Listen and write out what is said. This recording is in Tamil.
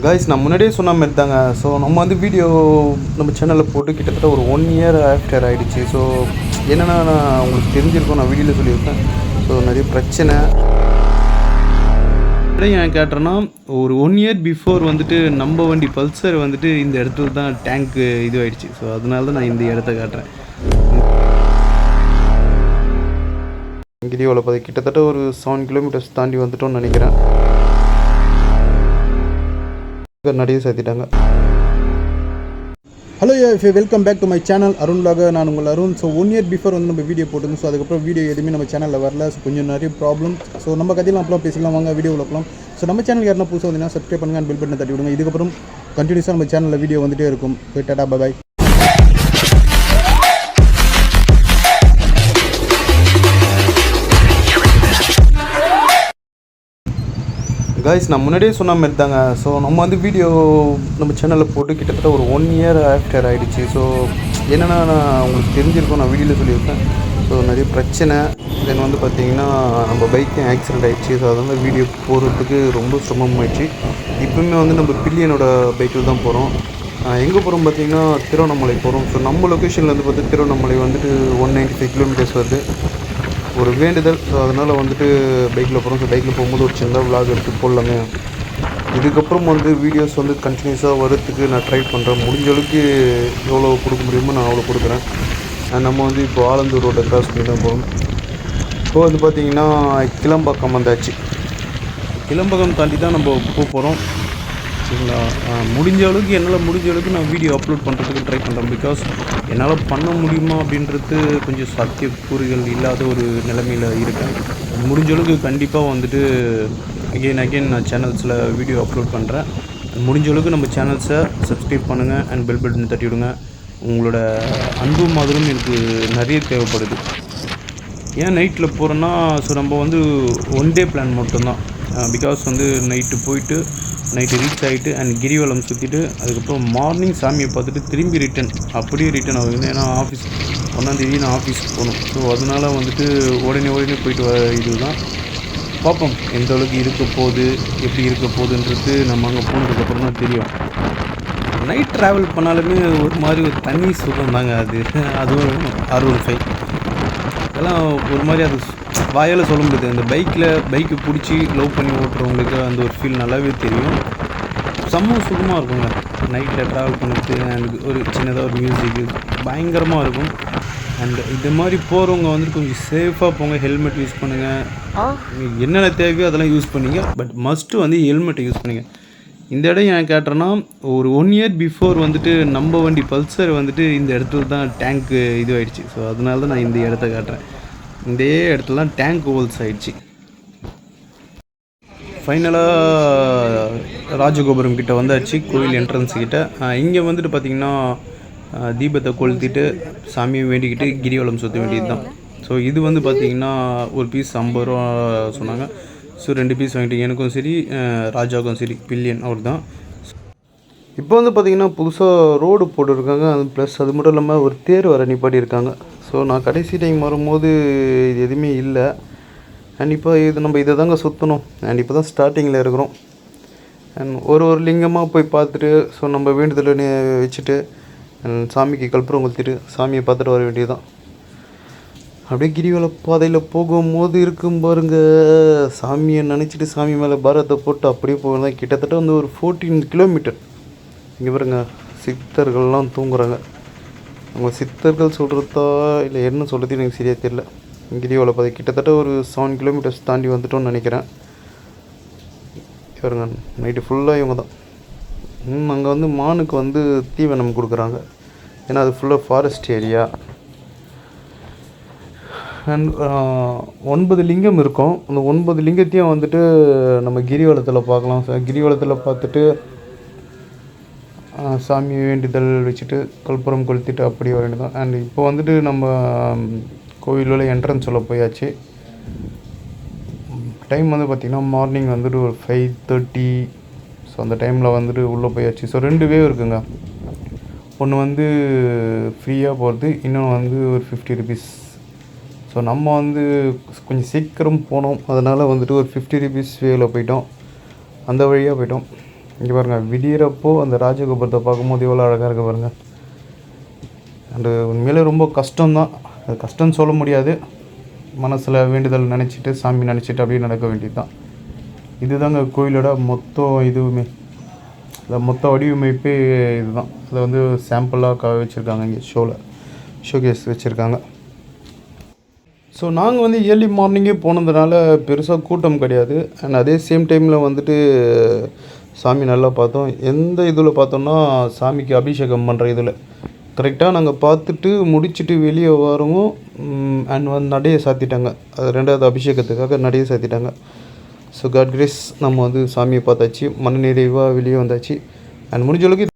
காய்ஸ் நான் முன்னாடியே சொன்ன மாதிரி தாங்க. ஸோ நம்ம வந்து வீடியோ நம்ம சேனலில் போட்டு கிட்டத்தட்ட ஒரு 1 இயர் ஆஃப்டர் ஆகிடுச்சு. ஸோ என்னென்னா நான் உங்களுக்கு தெரிஞ்சிருக்கோம், நான் வீடியோவில் சொல்லியிருப்பேன். ஸோ நிறைய பிரச்சனை ஏன் கேட்டேன்னா, ஒரு 1 இயர் பிஃபோர் வந்துட்டு நம்ம வண்டி பல்சர் வந்துட்டு இந்த இடத்துல தான் டேங்க்கு இதுவாகிடுச்சு. ஸோ அதனால தான் நான் இந்த இடத்த காட்டுறேன். வீடியோவில் பார்த்து கிட்டத்தட்ட ஒரு 7 கிலோமீட்டர்ஸ் தாண்டி வந்துட்டோம்னு நினைக்கிறேன். நிறைய சேர்த்திட்டாங்க. Hello welcome back to my channel அருண்லாக. நான் உங்கள் அருண். ஸோ 1 இயர் பிஃபோர் வந்து நம்ம வீடியோ போட்டுருந்தோம். ஸோ அதுக்கப்புறம் வீடியோ எதுவுமே நம்ம சேனலில் வரல. ஸோ கொஞ்சம் நிறைய ப்ராப்ளம். ஸோ நம்ம கதையெல்லாம் அப்பலாம் பேசிக்கலாம், வாங்க வீடியோவில் போகலாம். ஸோ நம்ம சேனல் யாருன்னா புதுசாக வந்தீங்கன்னா சப்ஸ்கிரைப் பண்ணுங்கள், பெல் பட்டனை தட்டி விடுங்க. இதுக்கப்புறம் கண்டினியூஸாக நம்ம சேனலில் வீடியோ வந்துகிட்டே இருக்கும். டாடா பாய். காய்ஸ் நான் முன்னாடியே சொன்ன மாதிரி தாங்க. ஸோ நம்ம வந்து வீடியோ நம்ம சேனலில் போட்டு கிட்டத்தட்ட ஒரு 1 இயர் ஆஃப்டர் ஆகிடுச்சு. ஸோ என்னென்னா நான் உங்களுக்கு தெரிஞ்சிருக்கோம், நான் வீடியோவில் சொல்லியிருப்பேன். ஸோ நிறைய பிரச்சனை. தென் வந்து பார்த்திங்கன்னா நம்ம பைக்கும் ஆக்சிடெண்ட் ஆகிடுச்சு. ஸோ அதனால் வீடியோ போகிறதுக்கு ரொம்ப சிரமமாகிடுச்சு. இப்போவுமே வந்து நம்ம பில்லியனோட பைக்கில் தான் போகிறோம். எங்கே போகிறோம் பார்த்திங்கன்னா திருவண்ணாமலை போகிறோம். ஸோ நம்ம லொக்கேஷனில் வந்து பார்த்து திருவண்ணாமலை வந்துட்டு 195 கிலோமீட்டர்ஸ் வருது. ஒரு வேண்டுதல். ஸோ அதனால் வந்துட்டு பைக்கில் போகிறோம். ஸோ பைக்கில் போகும்போது ஒரு சின்ன விலாக் எடுத்து போடலாமே. இதுக்கப்புறம் வந்து வீடியோஸ் வந்து கண்டினியூஸாக வரத்துக்கு நான் ட்ரை பண்ணுறேன். முடிஞ்ச அளவுக்கு எவ்வளோ கொடுக்க முடியுமோ நான் அவ்வளோ கொடுக்குறேன். நம்ம வந்து இப்போ ஆலந்தூர் ரோட்டை கிராஸ் பண்ணி தான் போகிறோம். ஸோ வந்து பார்த்திங்கன்னா கிளம்பாக்கம் வந்தாச்சு. கிளம்பாக்கம் தாண்டி தான் நம்ம போகிறோம். சரிங்களா? முடிஞ்ச அளவுக்கு என்னால் முடிஞ்ச அளவுக்கு நான் வீடியோ அப்லோட் பண்ணுறதுக்கு ட்ரை பண்ணுறேன். பிகாஸ் என்னால் பண்ண முடியுமா அப்படின்றது கொஞ்சம் சாத்தியக்கூறுகள் இல்லாத ஒரு நிலைமையில் இருக்கேன். முடிஞ்ச அளவுக்கு கண்டிப்பாக வந்துட்டு அகெயின் நான் சேனல்ஸில் வீடியோ அப்லோட் பண்ணுறேன். முடிஞ்ச அளவுக்கு நம்ம சேனல்ஸை சப்ஸ்கிரைப் பண்ணுங்கள் அண்ட் பெல் பட்டன் தட்டி விடுங்க. உங்களோட அன்பு மாதிரியும் எனக்கு நிறைய தேவைப்படுது. ஏன் நைட்டில் போகிறோன்னா, ஸோ நம்ம வந்து 1 டே பிளான் மட்டும்தான். பிகாஸ் வந்து நைட்டு போயிட்டு நைட்டு ரீச் ஆகிட்டு அண்ட் கிரிவலம் சுற்றிட்டு அதுக்கப்புறம் மார்னிங் சாமியை பார்த்துட்டு திரும்பி அப்படியே ரிட்டன் ஆகுது. ஏன்னா ஆஃபீஸ் 1ஆம் தேதி நான் ஆஃபீஸ்க்கு போகணும். ஸோ அதனால் வந்துட்டு உடனே போயிட்டு இது தான் பார்ப்போம் எந்த அளவுக்கு இருக்க போகுது, எப்படி இருக்க போகுதுன்றது நம்ம அங்கே போனதுக்கப்புறம் தான் தெரியும். நைட் ட்ராவல் பண்ணாலுமே ஒரு மாதிரி ஒரு தனி சுகம் தாங்க அது. அதுவும் R15 அதெல்லாம் ஒரு மாதிரி அது வாயால் சொல்ல முடியாது. அந்த பைக்கு பிடிச்சி லவ் பண்ணி ஓட்டுறவங்களுக்கு அந்த ஒரு ஃபீல் நல்லாவே தெரியும். செம்ம சுகமாக இருக்குங்க நைட்டில் ட்ராவல் பண்ணுறது. அண்ட் ஒரு சின்னதாக ஒரு மியூசிக்கு பயங்கரமாக இருக்கும். அண்ட் இது மாதிரி போகிறவங்க வந்துட்டு கொஞ்சம் சேஃபாக போங்க. ஹெல்மெட் யூஸ் பண்ணுங்கள். என்னென்ன தேவையோ அதெல்லாம் யூஸ் பண்ணிங்க. பட் மஸ்ட்டு வந்து ஹெல்மெட்டை யூஸ் பண்ணுங்கள். இந்த இடம் ஏன் கேட்டேன்னா, ஒரு 1 இயர் பிஃபோர் வந்துட்டு நம்ம வண்டி பல்சர் வந்துட்டு இந்த இடத்துல தான் டேங்க்கு இதுவாகிடுச்சு. ஸோ அதனால தான் நான் இந்த இடத்த காட்டுறேன். இந்த இடத்துல தான் டேங்க் ஹோல்ஸ் ஆகிடுச்சு. ஃபைனலாக ராஜகோபுரம் கிட்டே வந்தாச்சு, கோயில் என்ட்ரன்ஸ் கிட்டே. இங்கே வந்துட்டு பார்த்திங்கன்னா தீபத்தை கொளுத்திட்டு சாமியை வேண்டிக்கிட்டு கிரிவலம் சுற்ற வேண்டியது தான். ஸோ இது வந்து பார்த்திங்கன்னா ஒரு பீஸ் 50 ரூபா சொன்னாங்க. ஸோ 2 பீஸ் வாங்கிட்டு எனக்கும் சரி ராஜாவுக்கும் சரி, பில்லியன் அவர் தான். இப்போ வந்து பார்த்திங்கன்னா புதுசாக ரோடு போட்டுருக்காங்க. அது ப்ளஸ் அது மட்டும் இல்லாமல் ஒரு தேர் வர நிப்பாட்டியிருக்காங்க. ஸோ நான் கடைசி டைம் வரும்போது இது எதுவுமே இல்லை. அண்ட் இப்போ நம்ம இதை தாங்க சுற்றணும். அண்ட் இப்போ தான் ஸ்டார்டிங்கில் இருக்கிறோம். அண்ட் ஒரு லிங்கமாக போய் பார்த்துட்டு, ஸோ நம்ம வேண்டுதல் வச்சுட்டு சாமிக்கு கற்பூரம் கொளுத்திட்டு சாமியை பார்த்துட்டு வர வேண்டியது தான். அப்படியே கிரிவல பாதையில் போகும்போது இருக்கும் பாருங்க, சாமியை நினச்சிட்டு சாமி மேலே பாரத்தை போட்டு அப்படியே போகலாம். கிட்டத்தட்ட வந்து ஒரு 14 கிலோமீட்டர். இங்கே பாருங்க, சித்தர்கள்லாம் தூங்குறாங்க. அவங்க சித்தர்கள் சொல்கிறதா இல்லை என்ன சொல்கிறது எனக்கு சரியாக தெரியல. கிரிவல பாதை கிட்டத்தட்ட ஒரு 7 கிலோமீட்டர்ஸ் தாண்டி வந்துட்டோம்னு நினைக்கிறேன். பாருங்க, நைட்டு ஃபுல்லாக இவங்க தான். அங்கே வந்து மானுக்கு வந்து தீவனம் கொடுக்குறாங்க. ஏன்னா அது ஃபுல்லாக ஃபாரஸ்ட் ஏரியா. அண்ட் 9 லிங்கம் இருக்கும். அந்த 9 லிங்கத்தையும் வந்துட்டு நம்ம கிரிவலத்தில் பார்க்கலாம். கிரிவலத்தில் பார்த்துட்டு சாமி வேண்டுதல் வச்சுட்டு கற்பூரம் கொளுத்திட்டு அப்படியே வர வேண்டியதான். அண்ட் இப்போ வந்துட்டு நம்ம கோயிலில் என்ட்ரன்ஸ் உள்ள போயாச்சு. டைம் வந்து பார்த்திங்கன்னா மார்னிங் வந்துட்டு ஒரு 5:30. ஸோ அந்த டைமில் வந்துட்டு உள்ளே போயாச்சு. ஸோ 2 வே இருக்குங்க. ஒன்று வந்து ஃப்ரீயாக போகிறது, இன்னொன்று வந்து ஒரு 50 ருபீஸ். ஸோ நம்ம வந்து கொஞ்சம் சீக்கிரம் போனோம். அதனால் வந்துட்டு ஒரு 50 ருபீஸ் வேவில் போயிட்டோம். அந்த வழியாக போயிட்டோம். இங்கே பாருங்கள், விடியறப்போ அந்த ராஜகோபுரத்தை பார்க்கும்போது எவ்வளோ அழகாக இருக்க பாருங்கள். அண்டு உண்மையிலே ரொம்ப கஷ்டம்தான், அது கஷ்டம்னு சொல்ல முடியாது. மனசில் வேண்டுதல் நினச்சிட்டு சாமி நினச்சிட்டு அப்படியே நடக்க வேண்டியது தான். இதுதாங்க கோயிலோட மொத்தம் இதுவுமே, இந்த மொத்த வடிவமைப்பே இதுதான். அதை வந்து சாம்பிளாக வச்சுருக்காங்க இங்கே ஷோகேஸ் வச்சுருக்காங்க. ஸோ நாங்கள் வந்து ஏர்லி மார்னிங்கே போனதுனால பெருசாக கூட்டம் கிடையாது. அண்ட் அதே சேம் டைமில் வந்துட்டு சாமி நல்லா பார்த்தோம். எந்த இதில் பார்த்தோம்னா சாமிக்கு அபிஷேகம் பண்ணுற இதில் கரெக்டாக நாங்கள் பார்த்துட்டு முடிச்சுட்டு வெளியே வரவும் அண்ட் வந்து நடையை சாத்திட்டாங்க. அது 2வது அபிஷேகத்துக்காக நடையை சாத்திட்டாங்க. ஸோ காட் கிரேஸ், நம்ம வந்து சாமியை பார்த்தாச்சு, மன நிறைவாக வெளியே வந்தாச்சு. அண்ட் முடிஞ்ச அளவுக்கு